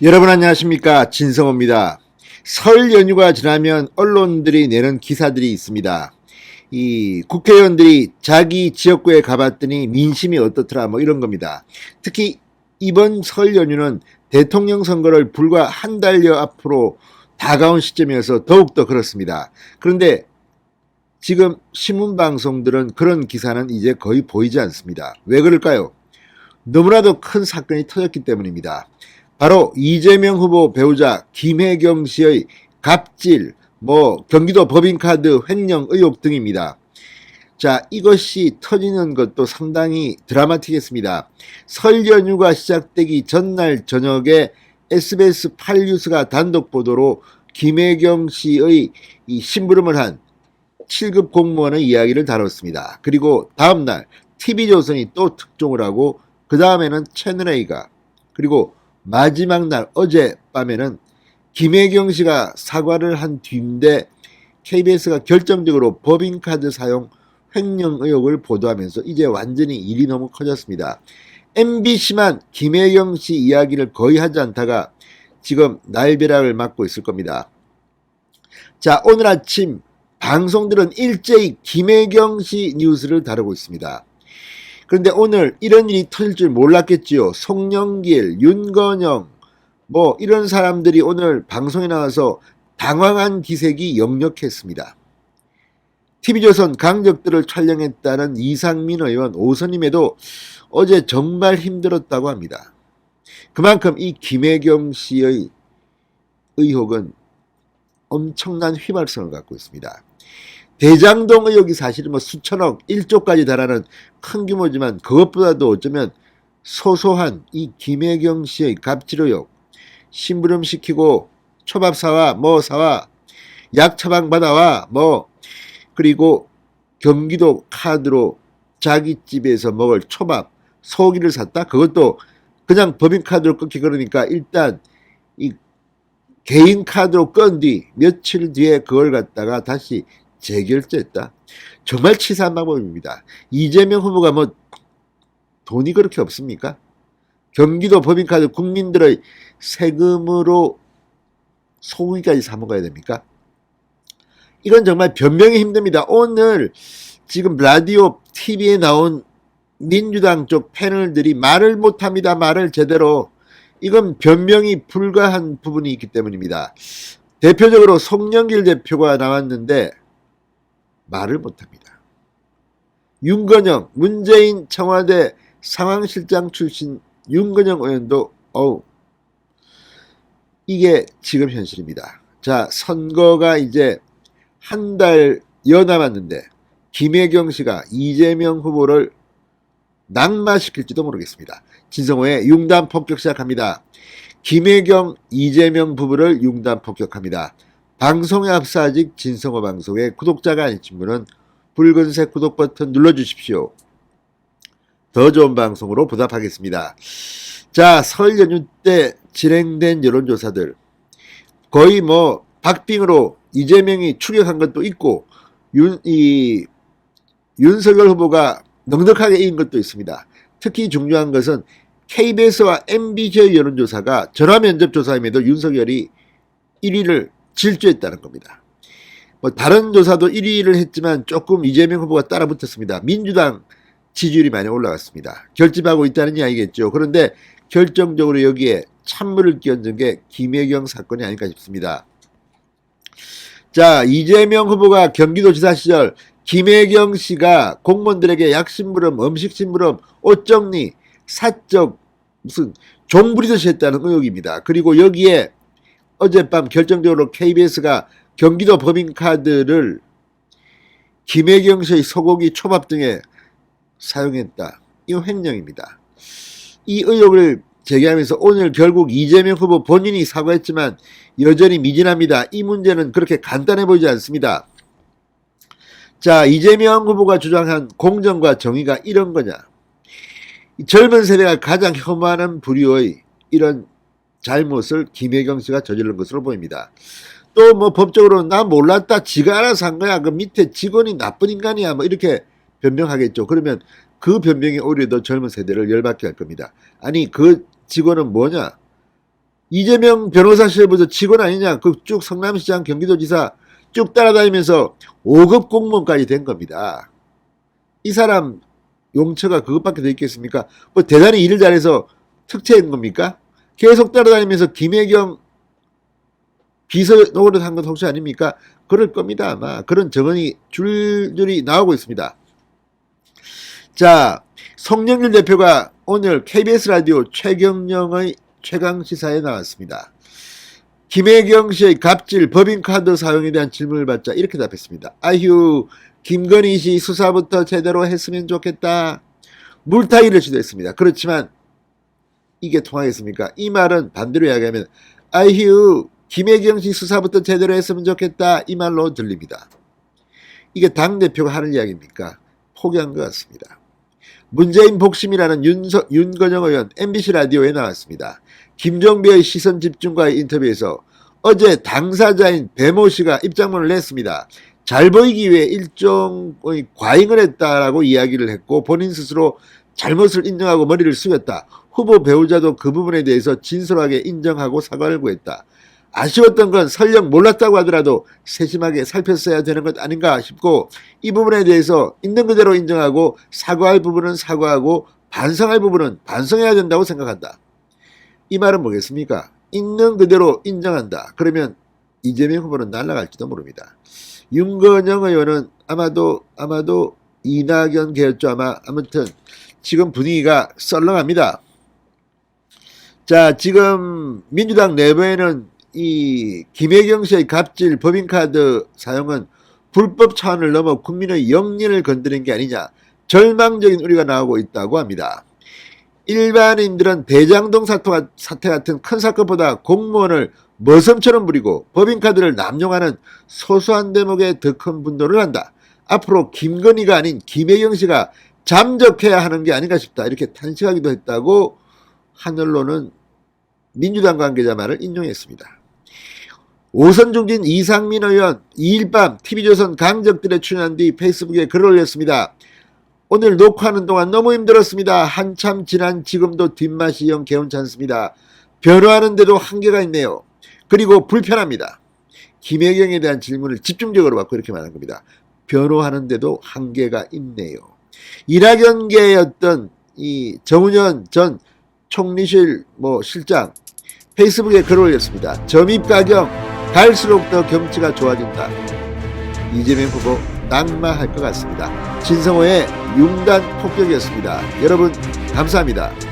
여러분 안녕하십니까, 진성호입니다. 설 연휴가 지나면 언론들이 내는 기사들이 있습니다. 이 국회의원들이 자기 지역구에 가봤더니 민심이 어떻더라 뭐 이런 겁니다. 특히 이번 설 연휴는 대통령 선거를 불과 한 달여 앞으로 다가온 시점이어서 더욱더 그렇습니다. 그런데 지금 신문방송들은 그런 기사는 이제 거의 보이지 않습니다. 왜 그럴까요? 너무나도 큰 사건이 터졌기 때문입니다. 바로 이재명 후보 배우자 김혜경 씨의 갑질, 경기도 법인카드 횡령 의혹 등입니다. 자, 이것이 터지는 것도 상당히 드라마틱했습니다. 설 연휴가 시작되기 전날 저녁에 SBS 8뉴스가 단독 보도로 김혜경 씨의 이 심부름을 한 7급 공무원의 이야기를 다뤘습니다. 그리고 다음날 TV조선이 또 특종을 하고 그 다음에는 채널A가, 그리고 마지막 날 어젯밤에는 김혜경 씨가 사과를 한 뒤인데 KBS가 결정적으로 법인카드 사용 횡령 의혹을 보도하면서 이제 완전히 일이 너무 커졌습니다. MBC만 김혜경 씨 이야기를 거의 하지 않다가 지금 날벼락을 맞고 있을 겁니다. 자, 오늘 아침 방송들은 일제히 김혜경 씨 뉴스를 다루고 있습니다. 그런데 오늘 이런 일이 터질 줄 몰랐겠지요. 송영길, 윤건영 이런 사람들이 오늘 방송에 나와서 당황한 기색이 역력했습니다. TV조선 강적들을 촬영했다는 이상민 의원 오선임에도 어제 정말 힘들었다고 합니다. 그만큼 이 김혜경 씨의 의혹은 엄청난 휘발성을 갖고 있습니다. 대장동 의혹이 사실은 수천억, 1조까지 달하는 큰 규모지만 그것보다도 어쩌면 소소한 이 김혜경 씨의 갑질 의혹, 심부름 시키고 초밥 사와, 사와, 약 처방 받아와, 그리고 경기도 카드로 자기 집에서 먹을 초밥, 소고기를 샀다? 그것도 그냥 법인카드로 끊기 그러니까 일단 이 개인 카드로 건 뒤 며칠 뒤에 그걸 갖다가 다시 재결제했다. 정말 치사한 방법입니다. 이재명 후보가 돈이 그렇게 없습니까? 경기도 법인카드 국민들의 세금으로 소고기까지 사 먹어야 됩니까? 이건 정말 변명이 힘듭니다. 오늘 지금 라디오 TV에 나온 민주당 쪽 패널들이 말을 못합니다. 말을 제대로. 이건 변명이 불가한 부분이 있기 때문입니다. 대표적으로 송영길 대표가 나왔는데 말을 못합니다. 윤건영, 문재인 청와대 상황실장 출신 윤건영 의원도 이게 지금 현실입니다. 자, 선거가 이제 한 달여 남았는데 김혜경 씨가 이재명 후보를 낙마시킬지도 모르겠습니다. 진성호의 융단 폭격 시작합니다. 김혜경, 이재명 부부를 융단 폭격합니다. 방송에 앞서 아직 진성호 방송의 구독자가 아니신 분은 붉은색 구독 버튼 눌러주십시오. 더 좋은 방송으로 보답하겠습니다. 자, 설 연휴 때 진행된 여론조사들 거의 박빙으로 이재명이 추격한 것도 있고 윤석열 후보가 넉넉하게 이긴 것도 있습니다. 특히 중요한 것은 KBS와 MBC의 여론조사가 전화면접조사임에도 윤석열이 1위를 질주했다는 겁니다. 다른 조사도 1위를 했지만 조금 이재명 후보가 따라붙었습니다. 민주당 지지율이 많이 올라갔습니다. 결집하고 있다는 이야기겠죠. 그런데 결정적으로 여기에 찬물을 끼얹은 게 김혜경 사건이 아닐까 싶습니다. 자, 이재명 후보가 경기도지사 시절 김혜경 씨가 공무원들에게 약심부름, 음식심부름, 옷정리, 사적 무슨 종부리듯이 했다는 의혹입니다. 그리고 여기에 어젯밤 결정적으로 KBS가 경기도 법인카드를 김혜경 씨의 소고기, 초밥 등에 사용했다. 이거 횡령입니다. 이 의혹을 제기하면서 오늘 결국 이재명 후보 본인이 사과했지만 여전히 미진합니다. 이 문제는 그렇게 간단해 보이지 않습니다. 자, 이재명 후보가 주장한 공정과 정의가 이런 거냐. 젊은 세대가 가장 혐오하는 부류의 이런 잘못을 김혜경 씨가 저지른 것으로 보입니다. 또 법적으로 나 몰랐다, 지가 알아서 한 거야, 그 밑에 직원이 나쁜 인간이야, 이렇게 변명하겠죠. 그러면 그 변명이 오히려 더 젊은 세대를 열받게 할 겁니다. 아니, 그 직원은 뭐냐? 이재명 변호사 시절부터 직원 아니냐, 그 쭉 성남시장, 경기도지사 쭉 따라다니면서 5급 공무원까지 된 겁니다. 이 사람 용처가 그것밖에 더 있겠습니까? 뭐 대단히 일을 잘해서 특채인 겁니까? 계속 따라다니면서 김혜경 비서 노릇한 건 혹시 아닙니까? 그럴 겁니다. 아마 그런 정언이 줄줄이 나오고 있습니다. 자, 송영길 대표가 오늘 KBS 라디오 최경영의 최강시사에 나왔습니다. 김혜경 씨의 갑질 법인카드 사용에 대한 질문을 받자 이렇게 답했습니다. 아휴, 김건희 씨 수사부터 제대로 했으면 좋겠다. 물타기를 시도했습니다. 그렇지만 이게 통하겠습니까? 이 말은 반대로 이야기하면 아휴, 김혜경 씨 수사부터 제대로 했으면 좋겠다. 이 말로 들립니다. 이게 당대표가 하는 이야기입니까? 포기한 것 같습니다. 문재인 복심이라는 윤건영 의원 MBC 라디오에 나왔습니다. 김종배의 시선 집중과의 인터뷰에서 어제 당사자인 배모 씨가 입장문을 냈습니다. 잘 보이기 위해 일종의 과잉을 했다라고 이야기를 했고 본인 스스로 잘못을 인정하고 머리를 숙였다. 후보 배우자도 그 부분에 대해서 진솔하게 인정하고 사과를 구했다. 아쉬웠던 건 설령 몰랐다고 하더라도 세심하게 살폈어야 되는 것 아닌가 싶고 이 부분에 대해서 있는 그대로 인정하고 사과할 부분은 사과하고 반성할 부분은 반성해야 된다고 생각한다. 이 말은 뭐겠습니까? 있는 그대로 인정한다. 그러면 이재명 후보는 날아갈지도 모릅니다. 윤건영 의원은 아마도 이낙연 계였죠. 아무튼 지금 분위기가 썰렁합니다. 자, 지금 민주당 내부에는 이 김혜경 씨의 갑질 법인카드 사용은 불법 차원을 넘어 국민의 영린을 건드린 게 아니냐 절망적인 우려가 나오고 있다고 합니다. 일반인들은 대장동 사태 같은 큰 사건보다 공무원을 머슴처럼 부리고 법인카드를 남용하는 소소한 대목에 더 큰 분노를 한다. 앞으로 김건희가 아닌 김혜경 씨가 잠적해야 하는 게 아닌가 싶다. 이렇게 탄식하기도 했다고 한 언론은 민주당 관계자 말을 인용했습니다. 오선중진 이상민 의원 2일 밤 TV조선 강적들에 출연한 뒤 페이스북에 글을 올렸습니다. 오늘 녹화하는 동안 너무 힘들었습니다. 한참 지난 지금도 뒷맛이 영 개운치 않습니다. 변호하는데도 한계가 있네요. 그리고 불편합니다. 김혜경에 대한 질문을 집중적으로 받고 이렇게 말한 겁니다. 변호하는데도 한계가 있네요. 이낙연계였던 이 정운현 전 총리실 실장 페이스북에 글을 올렸습니다. 점입가경 갈수록 더 경치가 좋아진다. 이재명 후보 낙마할 것 같습니다. 진성호의 융단 폭격이었습니다. 여러분 감사합니다.